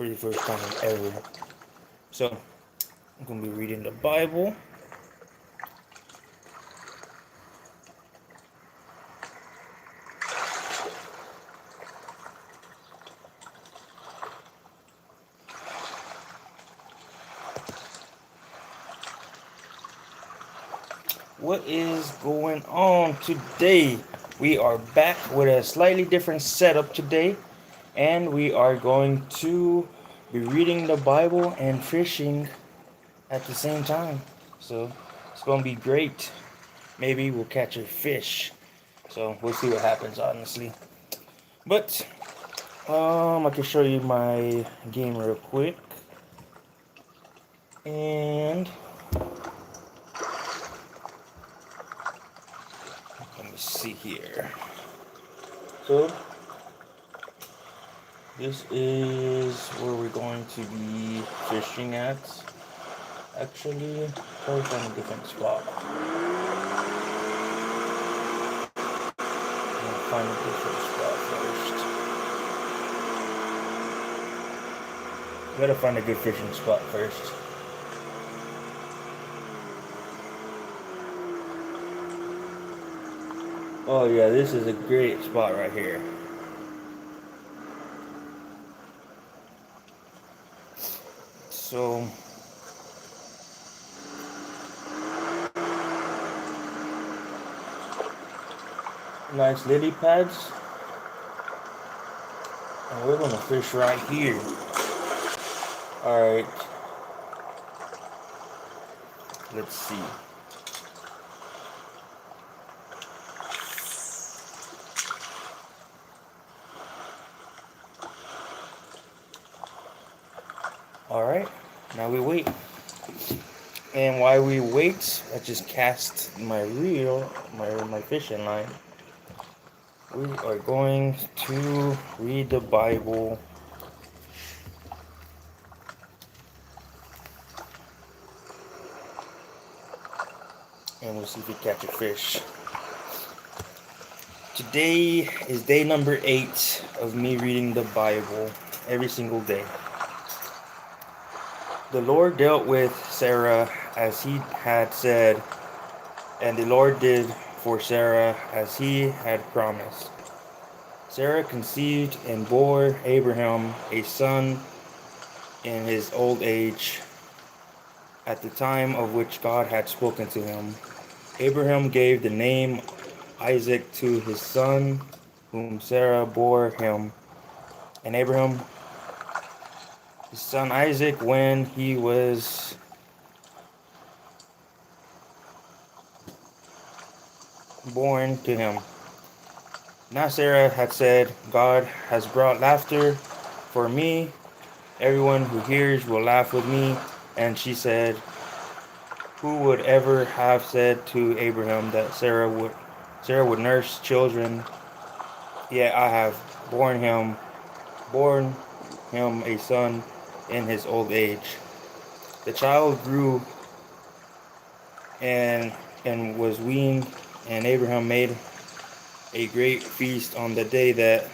for the first time ever. So I'm gonna be reading the Bible. What is going on today? We are back with a slightly different setup today, and we are going to be reading the Bible and fishing at the same time. So it's gonna be great. Maybe we'll catch a fish. So we'll see what happens, honestly. But I can show you my game real quick. And let me see here. So this is where we're going to be fishing at. Actually, probably find a different spot. I'll find a different spot first. Gotta find a good fishing spot first. Oh yeah, this is a great spot right here. So nice lily pads, and we're gonna fish right here. All right, let's see. All right, now we wait. And while we wait, I just cast my reel, my fishing line. We are going to read the Bible. And we'll see if we catch a fish. Today is day number 8 of me reading the Bible every single day. The Lord dealt with Sarah as he had said, and the Lord did for Sarah as he had promised. Sarah conceived and bore Abraham a son in his old age, at the time of which God had spoken to him. Abraham gave the name Isaac to his son, whom Sarah bore him. And Abraham, his son Isaac, when he was born to him. Now Sarah had said, God has brought laughter for me. Everyone who hears will laugh with me. And she said, who would ever have said to Abraham that Sarah would nurse children? Yet I have born him a son in his old age. The child grew and was weaned, and Abraham made a great feast on the day that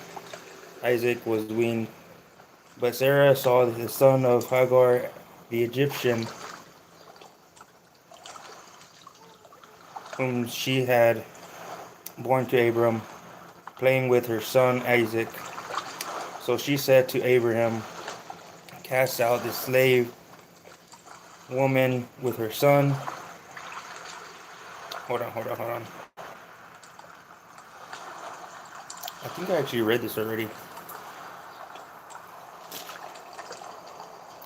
Isaac was weaned. But Sarah saw the son of Hagar the Egyptian, whom she had born to Abraham, playing with her son Isaac. So she said to Abraham, cast out the slave woman with her son. Hold on. I think I actually read this already.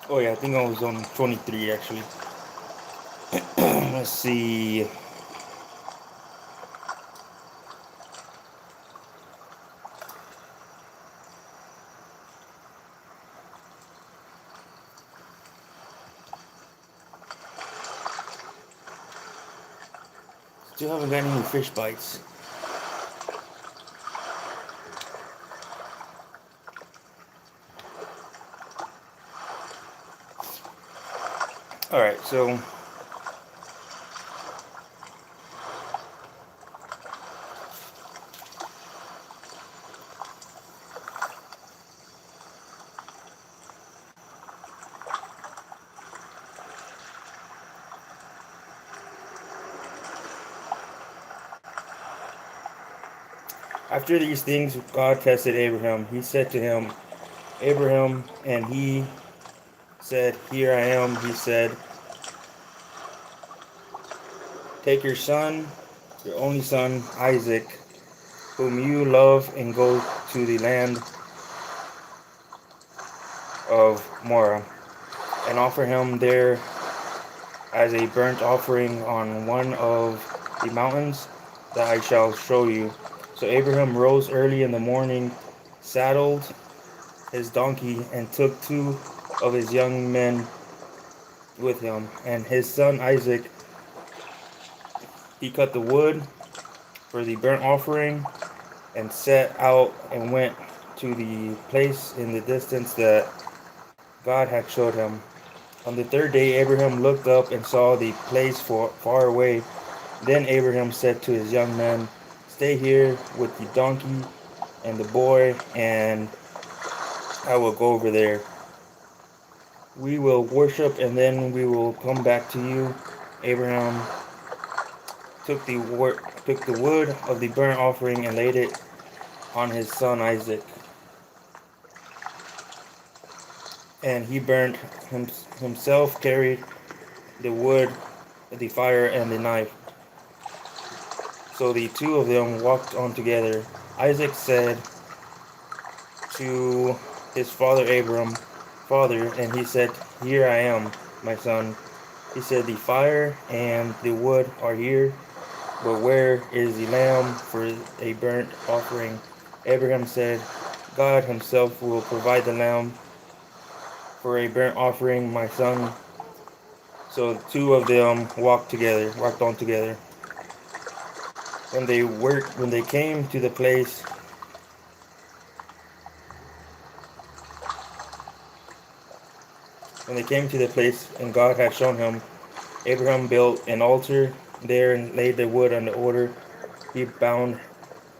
Oh yeah, I think I was on 23 actually. Let's see. Still haven't got any fish bites. Alright, so After these things, God tested Abraham. He said to him, Abraham, and he said, Here I am. He said, Take your son, your only son, Isaac, whom you love, and go to the land of Moriah, and offer him there as a burnt offering on one of the mountains that I shall show you. So Abraham rose early in the morning, saddled his donkey, and took 2 of his young men with him, and his son Isaac. He cut the wood for the burnt offering, and set out and went to the place in the distance that God had showed him. On the 3rd day, Abraham looked up and saw the place far away. Then Abraham said to his young men, Stay here with the donkey and the boy, and I will go over there. We will worship, and then we will come back to you. Abraham took the wood of the burnt offering and laid it on his son Isaac, and he burnt himself, carried the wood, the fire, and the knife. So the 2 of them walked on together. Isaac said to his father Abram, Father, and he said, Here I am, my son. He said, The fire and the wood are here, but where is the lamb for a burnt offering? Abraham said, God himself will provide the lamb for a burnt offering, my son. So the 2 of them walked on together. When they came to the place and God had shown him, Abraham built an altar there and laid the wood on the altar. He bound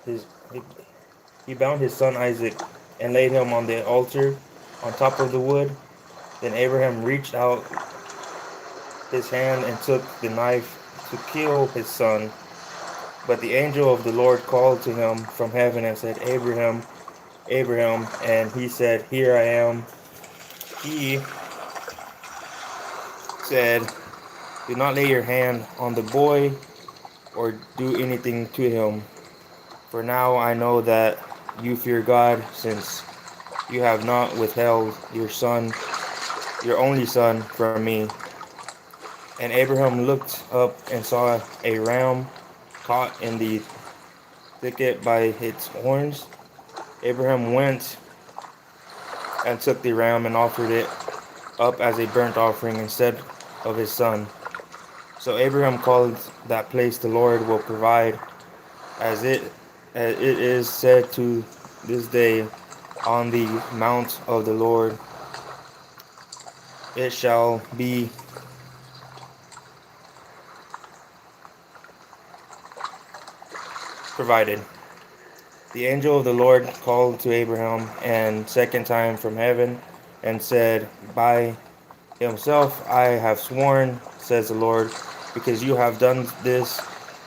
his son Isaac and laid him on the altar on top of the wood. Then Abraham reached out his hand and took the knife to kill his son. But the angel of the Lord called to him from heaven and said, Abraham, Abraham, and he said, Here I am. He said, Do not lay your hand on the boy or do anything to him. For now I know that you fear God, since you have not withheld your son, your only son, from me. And Abraham looked up and saw a ram caught in the thicket by its horns. Abraham went and took the ram and offered it up as a burnt offering instead of his son. So Abraham called that place, The Lord will provide, as it is said to this day, On the mount of the Lord it shall be provided. The angel of the Lord called to Abraham and 2nd time from heaven and said, By himself I have sworn, says the Lord, because you have done this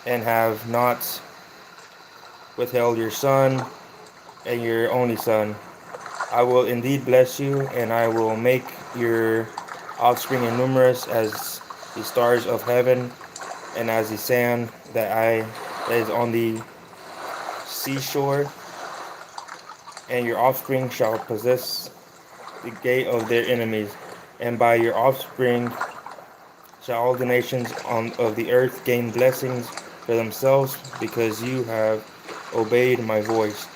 and have not withheld your son and your only son. I will indeed bless you, and I will make your offspring as numerous as the stars of heaven and as the sand that is on the seashore. And your offspring shall possess the gate of their enemies, and by your offspring shall all the nations of the earth gain blessings for themselves, because you have obeyed my voice.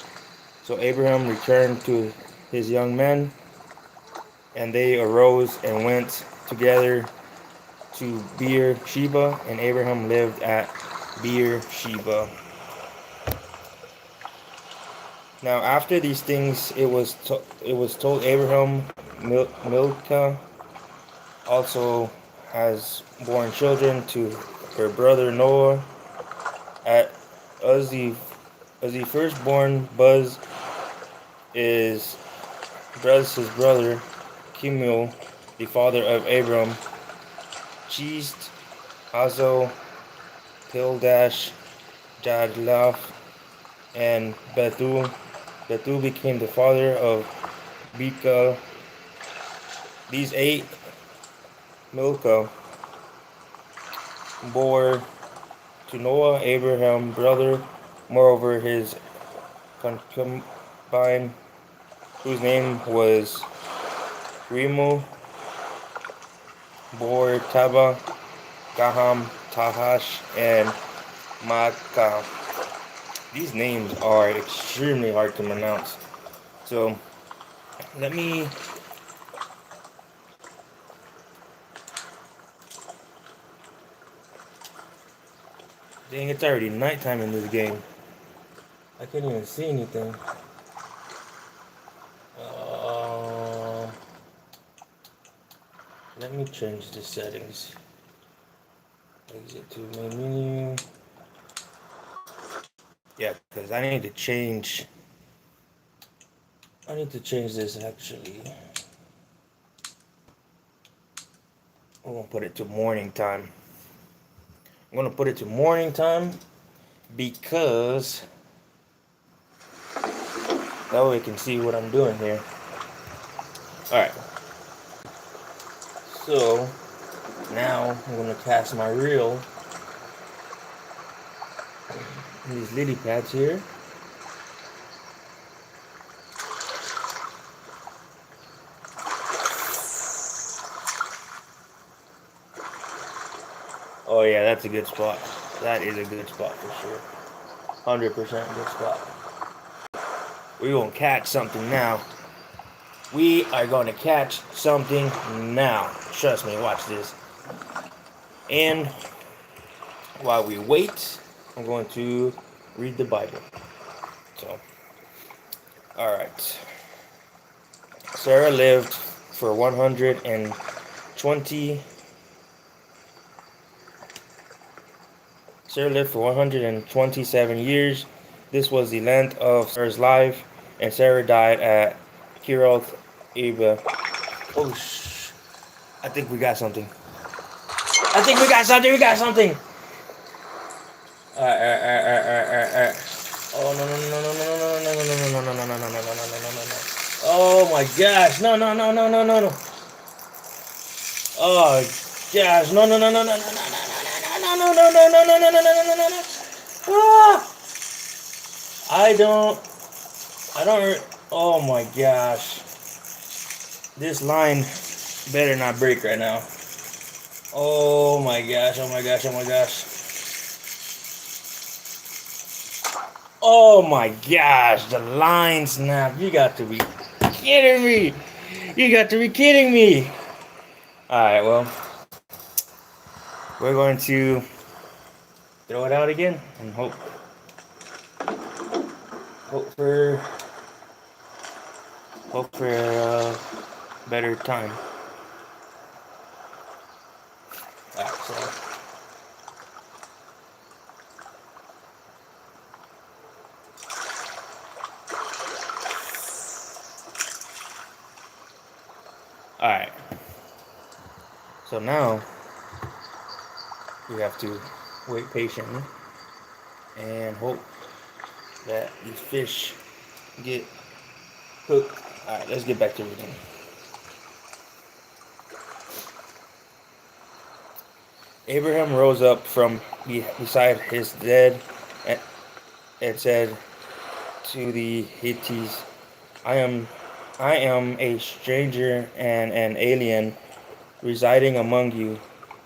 So Abraham returned to his young men, and they arose and went together to Beer-sheba, and Abraham lived at Beer-sheba. Now after these things, it was told Abraham, Milcah also has borne children to her brother Noah. As the firstborn, Buz is his brother, Kemuel, the father of Abram, Chist, Hazo, Pildash, Jadlaph, and Bethuel. Bethuel became the father of Bilhah. These 8 Milcah bore to Noah, Abraham's brother. Moreover, his concubine, whose name was Remu, bore Taba, Gaham, Tahash, and Makkah. These names are extremely hard to pronounce. So let me. Dang, it's already nighttime in this game. I can't even see anything. Let me change the settings. Exit to main menu. Yeah, because I need to change. I need to change this actually. I'm gonna put it to morning time. I'm gonna put it to morning time because that way I can see what I'm doing here. Alright. So now I'm gonna cast my reel. These lily pads here. Oh yeah, that's a good spot. That is a good spot for sure. 100% good spot. We're gonna catch something now. We are gonna catch something now. Trust me, watch this. And while we wait, I'm going to read the Bible. So, alright. Sarah lived for 120. Sarah lived for 127 years. This was the length of Sarah's life, and Sarah died at Kiriath Arba. Oh, I think we got something. I think we got something. We got something. Alright. Oh no no no no no no no no no no no no no no no no no no no. Oh my gosh! No no no no no no no. Oh gosh! No no no no no no no no no no no no no no no no no no no. Ah! I don't. Oh my gosh! This line better not break right now. Oh my gosh! Oh my gosh! Oh my gosh! Oh my gosh! The line snapped. You got to be kidding me! You got to be kidding me! Alright, well, we're going to throw it out again and hope for a better time. Alright, so alright. So now we have to wait patiently and hope that these fish get cooked. Alright, let's get back to reading. Abraham rose up from beside his dead and said to the Hittites, I am a stranger and an alien residing among you.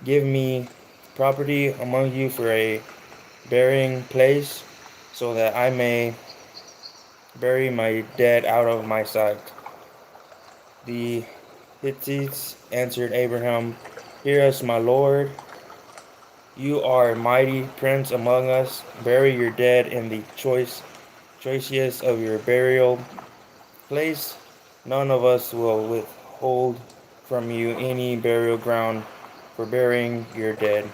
Give me property among you for a burying place, so that I may bury my dead out of my sight. The Hittites answered Abraham, Hear us, my lord. You are a mighty prince among us. Bury your dead in the choicest of your burial place. None of us will withhold from you any burial ground for burying your dead.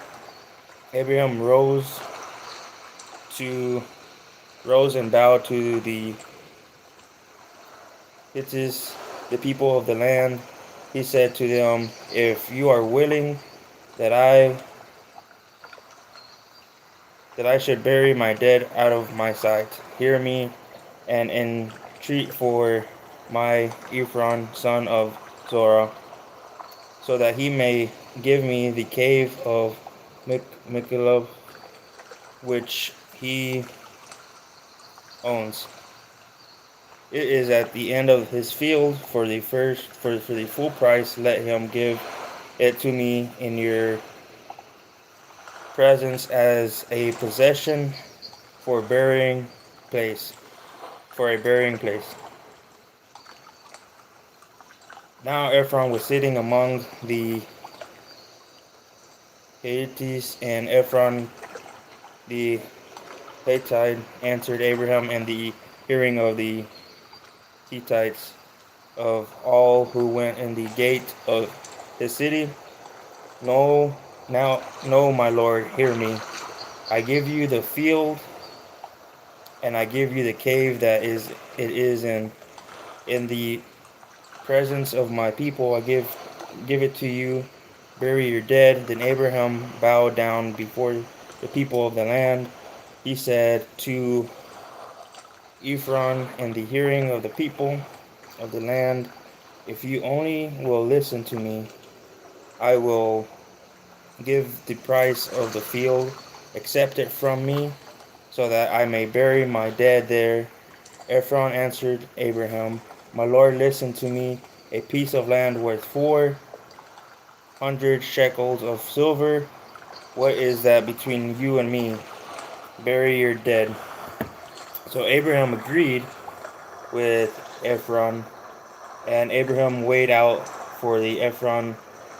Abraham rose and bowed to the Hittites, the people of the land. He said to them, If you are willing that I that I should bury my dead out of my sight. Hear me and entreat for my Ephron, son of Zorah, so that he may give me the cave of Michelab, which he owns. It is at the end of his field for the for the full price. Let him give it to me in your presence as a possession for burying place. For a burying place. Now Ephron was sitting among the Hittites, and Ephron the Hittite answered Abraham in the hearing of the Hittites of all who went in the gate of his city. No, now, no, my lord, hear me. I give you the field, and I give you the cave that it is in the presence of my people. I give it to you. Bury your dead. Then Abraham bowed down before the people of the land. He said to Ephron in the hearing of the people of the land, if you only will listen to me, I will give the price of the field, accept it from me, so that I may bury my dead there. Ephron answered Abraham, my lord, listen to me. A piece of land worth 400 shekels of silver. What is that between you and me? Bury your dead. So Abraham agreed with Ephron, and Abraham weighed out for the Ephron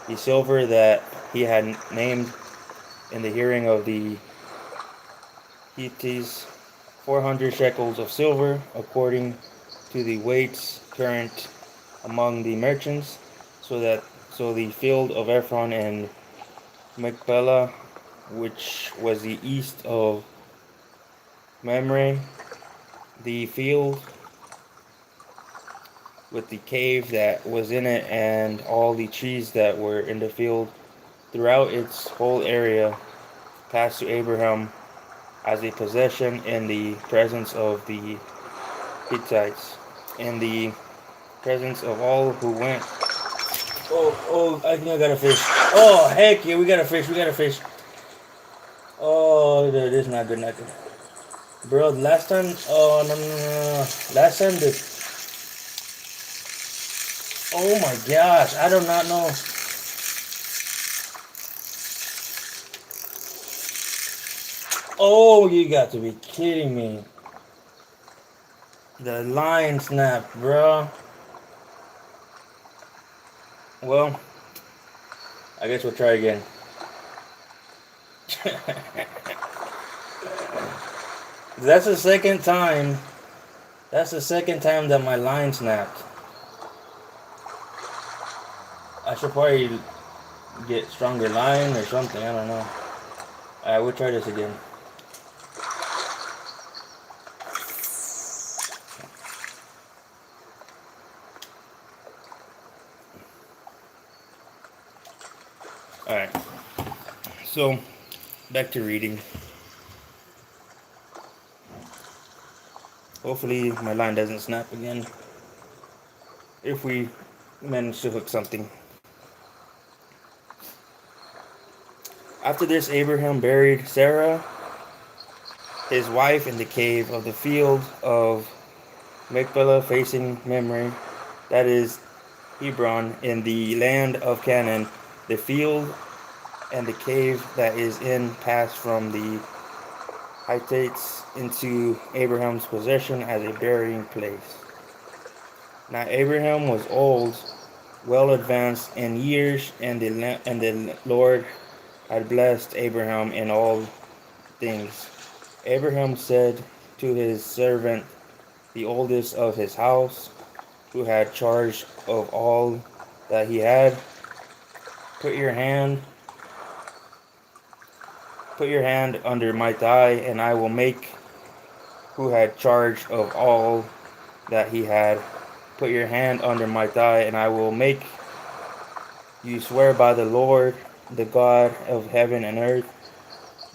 the silver that he had named in the hearing of the Hittites, 400 shekels of silver, according to the weights current among the merchants, so the field of Ephron and Machpelah, which was the east of Mamre, the field with the cave that was in it, and all the trees that were in the field throughout its whole area, passed to Abraham as a possession in the presence of the Hittites, in the presence of all who went. Oh, I think I got a fish. Oh, heck yeah, we got a fish. Oh, this is not good, Bro, last time, oh, no. Last time, oh my gosh, I do not know. Oh, you got to be kidding me. The line snapped, bro. Well, I guess we'll try again. That's the second time. That's the second time that my line snapped. I should probably get stronger line or something. I don't know. Alright, we'll try this again. Alright. So, back to reading. Hopefully my line doesn't snap again. If we manage to hook something. After this, Abraham buried Sarah, his wife, in the cave of the field of Machpelah facing Mamre, that is Hebron, in the land of Canaan. The field and the cave that is in passed from the Hittites into Abraham's possession as a burying place. Now Abraham was old, well advanced in years, and the Lord had blessed Abraham in all things. Abraham said to his servant, the oldest of his house, who had charge of all that he had, put your hand under my thigh, and I will make, who had charge of all that he had, put your hand under my thigh, and I will make you swear by the Lord, the God of heaven and earth,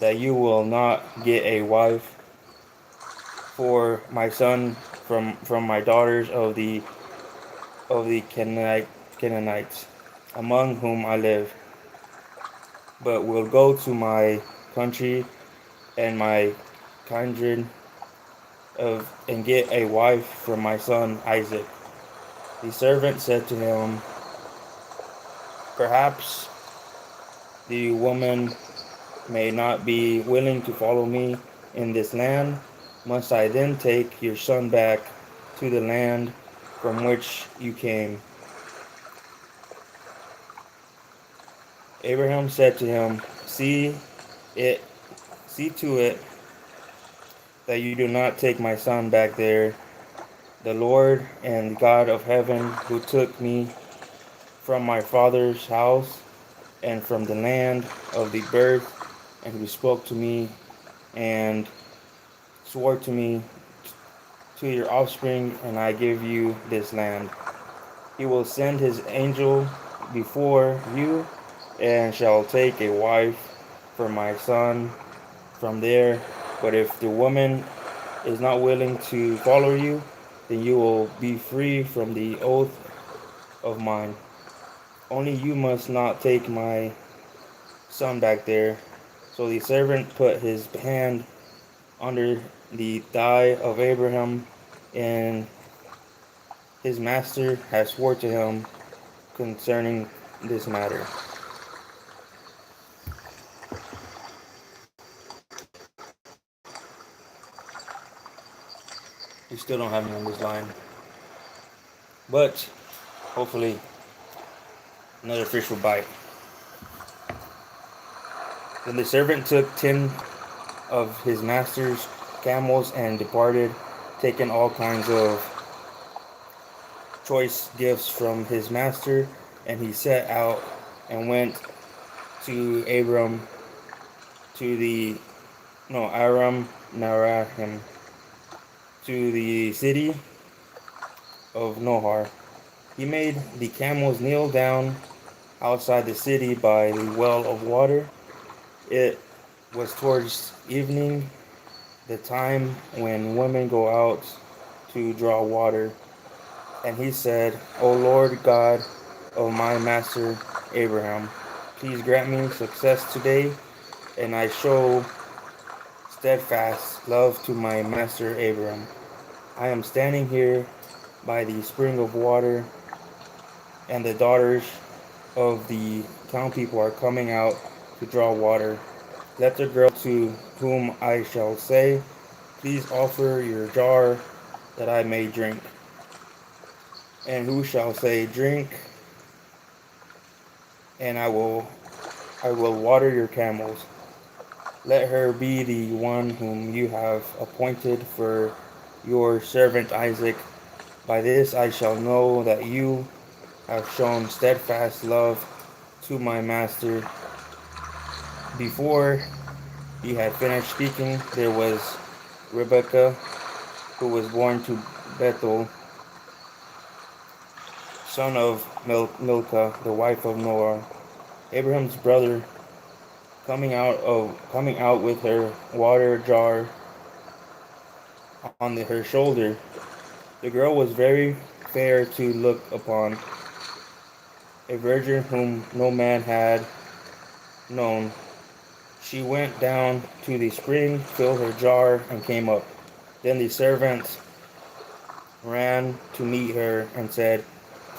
that you will not get a wife for my son from my daughters of the Canaanites, among whom I live, but will go to my country and my kindred and get a wife for my son Isaac. The servant said to him, perhaps the woman may not be willing to follow me in this land. Must I then take your son back to the land from which you came? Abraham said to him, it, see to it that you do not take my son back there. The Lord and God of heaven, who took me from my father's house and from the land of the birth, and who spoke to me and swore to me, to your offspring, and I give you this land. He will send his angel before you, and shall take a wife for my son from there. But if the woman is not willing to follow you, then you will be free from the oath of mine. Only you must not take my son back there. So the servant put his hand under the thigh of Abraham, and his master had sworn to him concerning this matter. We still don't have him on this line, but hopefully another fish will bite. Then the servant took 10 of his master's camels and departed, taking all kinds of choice gifts from his master, and he set out and went to Aram Naharaim, to the city of Nohar. He made the camels kneel down outside the city by the well of water. It was towards evening, the time when women go out to draw water. And he said, O Lord God of my master Abraham, please grant me success today, and I show steadfast love to my master Abraham. I am standing here by the spring of water, and the daughters of the town people are coming out to draw water. Let the girl to whom I shall say, please offer your jar that I may drink. And who shall say, drink, and I will water your camels. Let her be the one whom you have appointed for your servant Isaac. By this I shall know that you have shown steadfast love to my master. Before he had finished speaking, there was Rebekah, who was born to Bethuel, son of Milcah, the wife of Noah, Abraham's brother, coming out with her water jar on her shoulder. The girl was very fair to look upon, a virgin whom no man had known. She went down to the spring, filled her jar, and came up. Then the servant ran to meet her and said,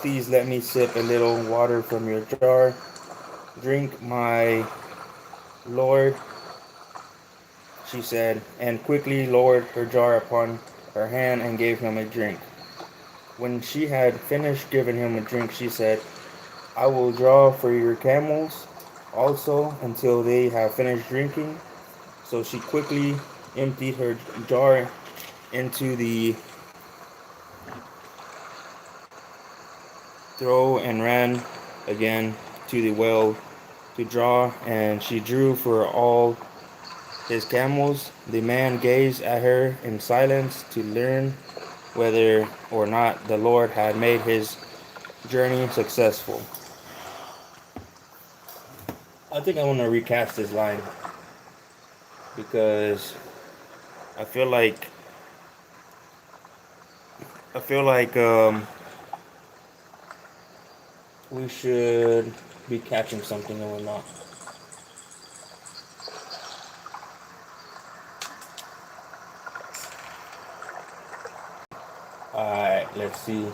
please let me sip a little water from your jar. Drink, my Lord, she said, and quickly lowered her jar upon her hand and gave him a drink. When she had finished giving him a drink, she said, I will draw for your camels also until they have finished drinking. So she quickly emptied her jar into the trough and ran again to the well to draw, and she drew for all his camels. The man gazed at her in silence to learn whether or not the Lord had made his journey successful. I think I want to recast this line. because I feel like I feel like we should be catching something and we're not. Alright, let's see.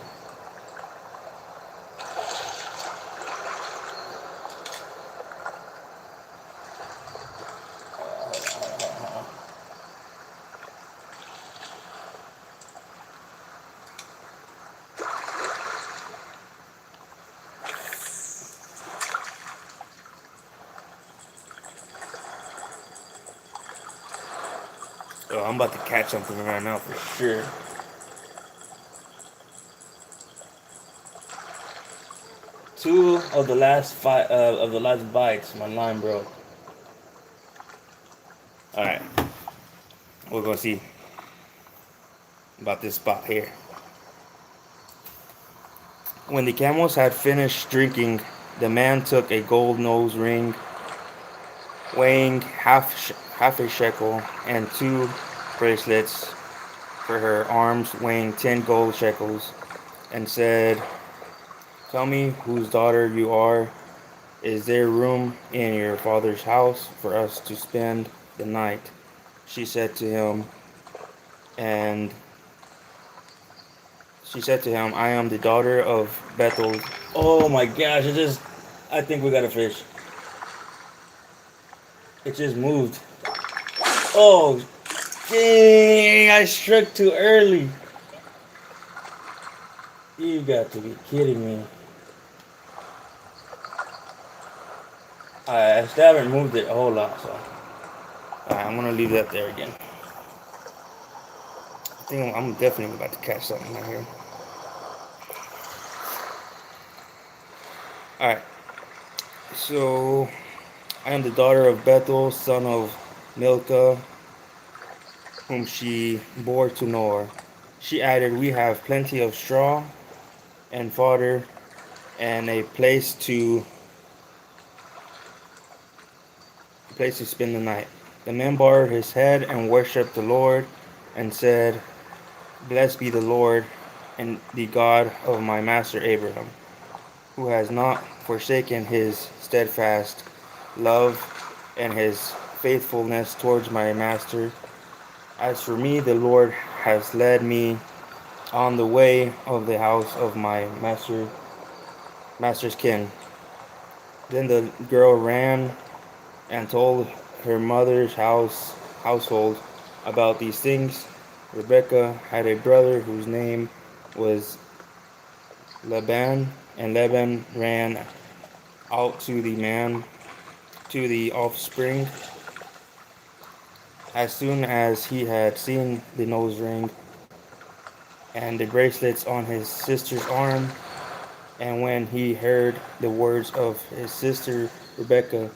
Oh, I'm about to catch something right now for sure. Two of the last bites, my line broke. All right, we're gonna see about this spot here. When the camels had finished drinking, the man took a gold nose ring weighing half a shekel and two bracelets for her arms weighing 10 gold shekels, and said, "Tell me whose daughter you are. Is there room in your father's house for us to spend the night?" She said to him, and she said to him, "I am the daughter of Bethel." Oh my gosh, I think we got a fish. It just moved. Oh, dang, I struck too early. You got to be kidding me. I still haven't moved it a whole lot, so I'm gonna leave that there again. I think I'm definitely about to catch something right here. Alright, so I am the daughter of Bethel, son of Milcah, whom she bore to Noah. She added, "We have plenty of straw and fodder and a place to spend the night." The man bowed his head and worshipped the Lord and said, "Blessed be the Lord and the God of my master Abraham, who has not forsaken his steadfast love and his faithfulness towards my master. As for me, the Lord has led me on the way of the house of my master's kin." Then the girl ran and told her mother's household about these things. Rebekah had a brother whose name was Laban, and Laban ran out to the offspring as soon as he had seen the nose ring and the bracelets on his sister's arm, and when he heard the words of his sister Rebekah,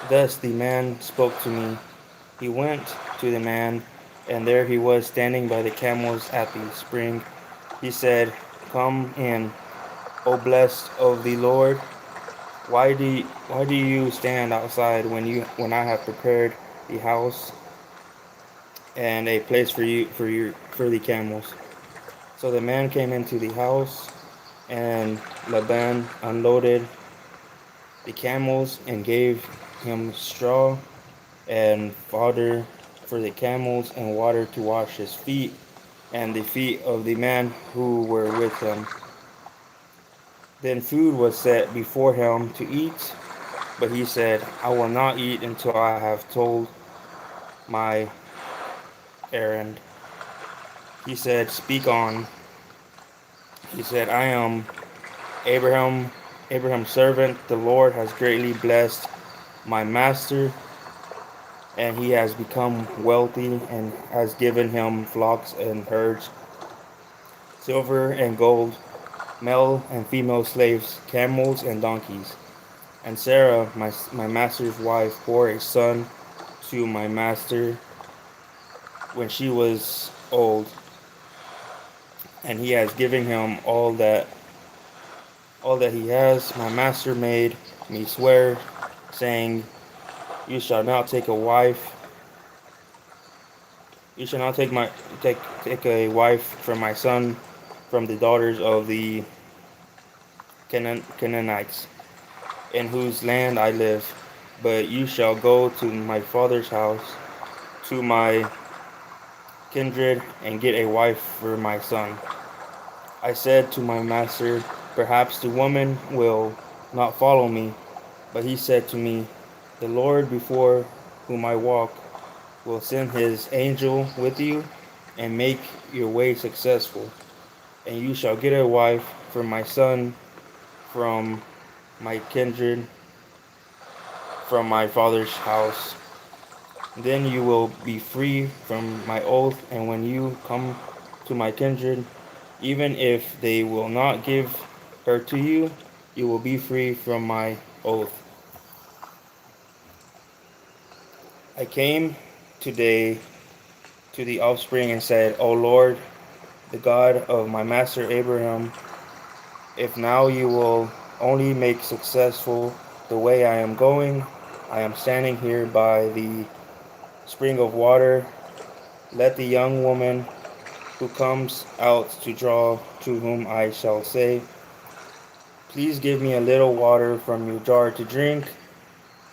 "Thus the man spoke to me." He went to the man, and there he was standing by the camels at the spring. He said, "Come in, O blessed of the Lord. Why do you stand outside when I have prepared the house and a place for the camels?" So the man came into the house, and Laban unloaded the camels and gave him straw and fodder for the camels and water to wash his feet and the feet of the men who were with him. Then food was set before him to eat, but he said, "I will not eat until I have told my errand." He said, "Speak on." He said, "I am Abraham's servant. The Lord has greatly blessed my master, and he has become wealthy and has given him flocks and herds, silver and gold, male and female slaves, camels and donkeys. And Sarah, my master's wife, bore a son to my master when she was old, and he has given him all that he has. My master made me swear, saying, 'You shall not take a wife You shall not take a wife from my son, from the daughters of the Canaanites, in whose land I live, but you shall go to my father's house, to my kindred, and get a wife for my son. I said to my master, perhaps the woman will not follow me. But he said to me, the Lord before whom I walk will send his angel with you and make your way successful. And you shall get a wife for my son from my kindred, from my father's house. Then you will be free from my oath, and when you come to my kindred, even if they will not give her to you, you will be free from my oath. I came today to the offspring and said, O Lord, the God of my master Abraham, if now you will only make successful the way I am going, I am standing here by the spring of water. Let the young woman who comes out to draw, to whom I shall say, please give me a little water from your jar to drink,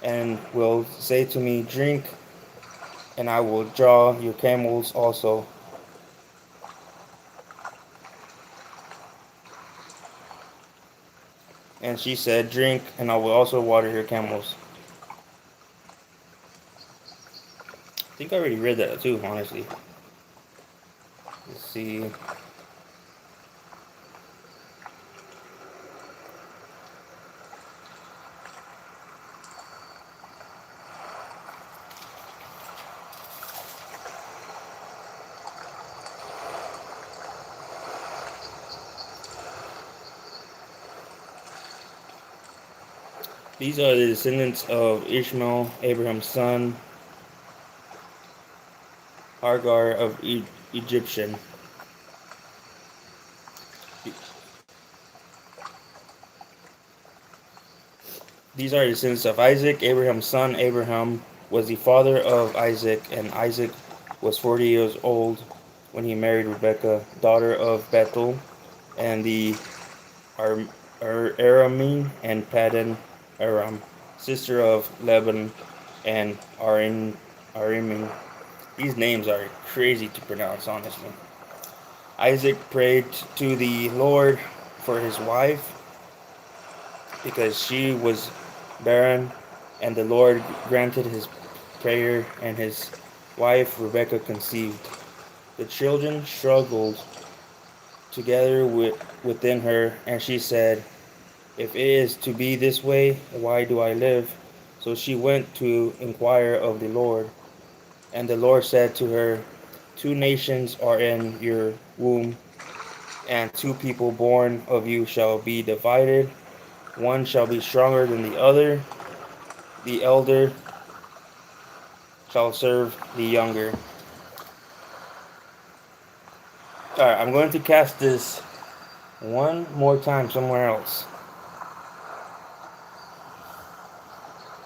and will say to me, drink, and I will draw your camels also. And she said, drink, and I will also water your camels. I think I already read that too, honestly. Let's see. These are the descendants of Ishmael, Abraham's son, Hagar of Egyptian. These are the descendants of Isaac, Abraham's son. Abraham was the father of Isaac, and Isaac was 40 years old when he married Rebekah, daughter of Bethuel, and the Aramean and Paddan Aram, sister of Laban and Aramean. These names are crazy to pronounce, honestly. Isaac prayed to the Lord for his wife because she was barren, and the Lord granted his prayer, and his wife Rebekah conceived. The children struggled together within her, and she said, if it is to be this way, why do I live? So she went to inquire of the Lord. And the Lord said to her, two nations are in your womb, and two people born of you shall be divided. One shall be stronger than the other. The elder shall serve the younger. Alright, I'm going to cast this one more time somewhere else.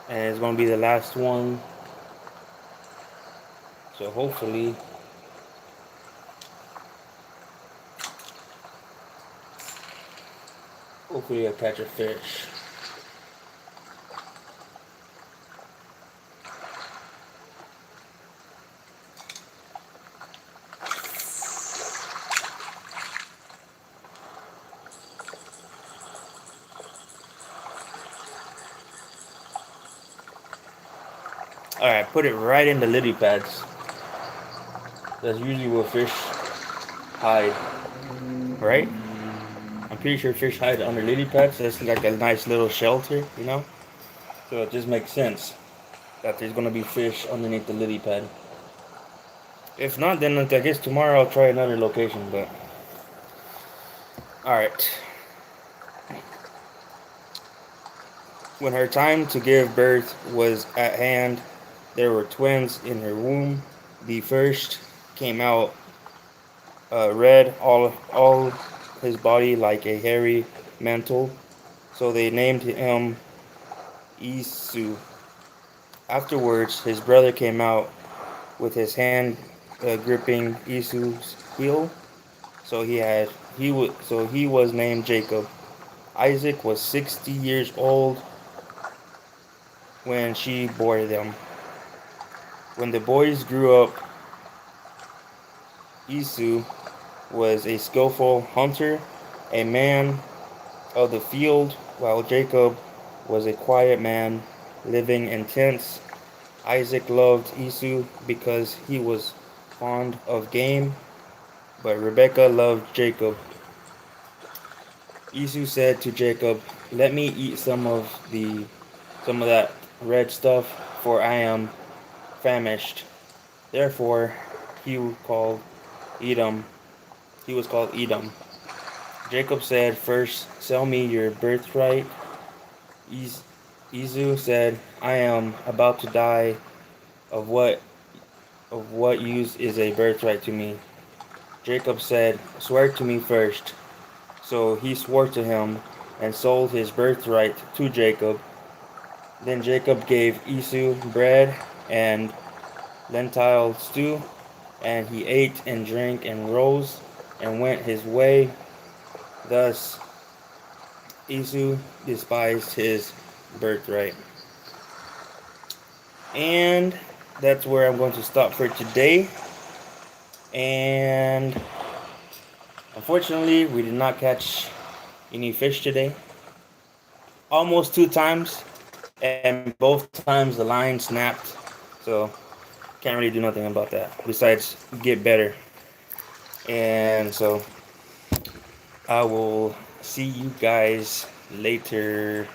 And it's going to be the last one. So hopefully I'll catch a fish. Alright, put it right in the lily pads. That's usually where fish hide, right? I'm pretty sure fish hide under lily pads. That's like a nice little shelter, you know? So it just makes sense that there's gonna be fish underneath the lily pad. If not, then I guess tomorrow I'll try another location, but... Alright. When her time to give birth was at hand, there were twins in her womb. The first came out red, all his body like a hairy mantle. So they named him Esau. Afterwards, his brother came out with his hand gripping Esau's heel. So he was named Jacob. Isaac was 60 years old when she bore them. When the boys grew up, Esau was a skillful hunter, a man of the field, while Jacob was a quiet man living in tents. Isaac loved Esau because he was fond of game, but Rebekah loved Jacob. Esau said to Jacob, "Let me eat some of that red stuff, for I am famished." Therefore, he called Edom. He was called Edom. Jacob said, "First, sell me your birthright." Esau said, "I am about to die. Of what use is a birthright to me?" Jacob said, "Swear to me first." So he swore to him and sold his birthright to Jacob. Then Jacob gave Esau bread and lentil stew, and he ate and drank and rose and went his way. Thus Esau despised his birthright. And that's where I'm going to stop for today. And unfortunately, we did not catch any fish today. Almost 2 times, and both times the line snapped. So can't really do nothing about that besides get better. And so I will see you guys later.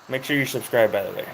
Make sure you subscribe, by the way.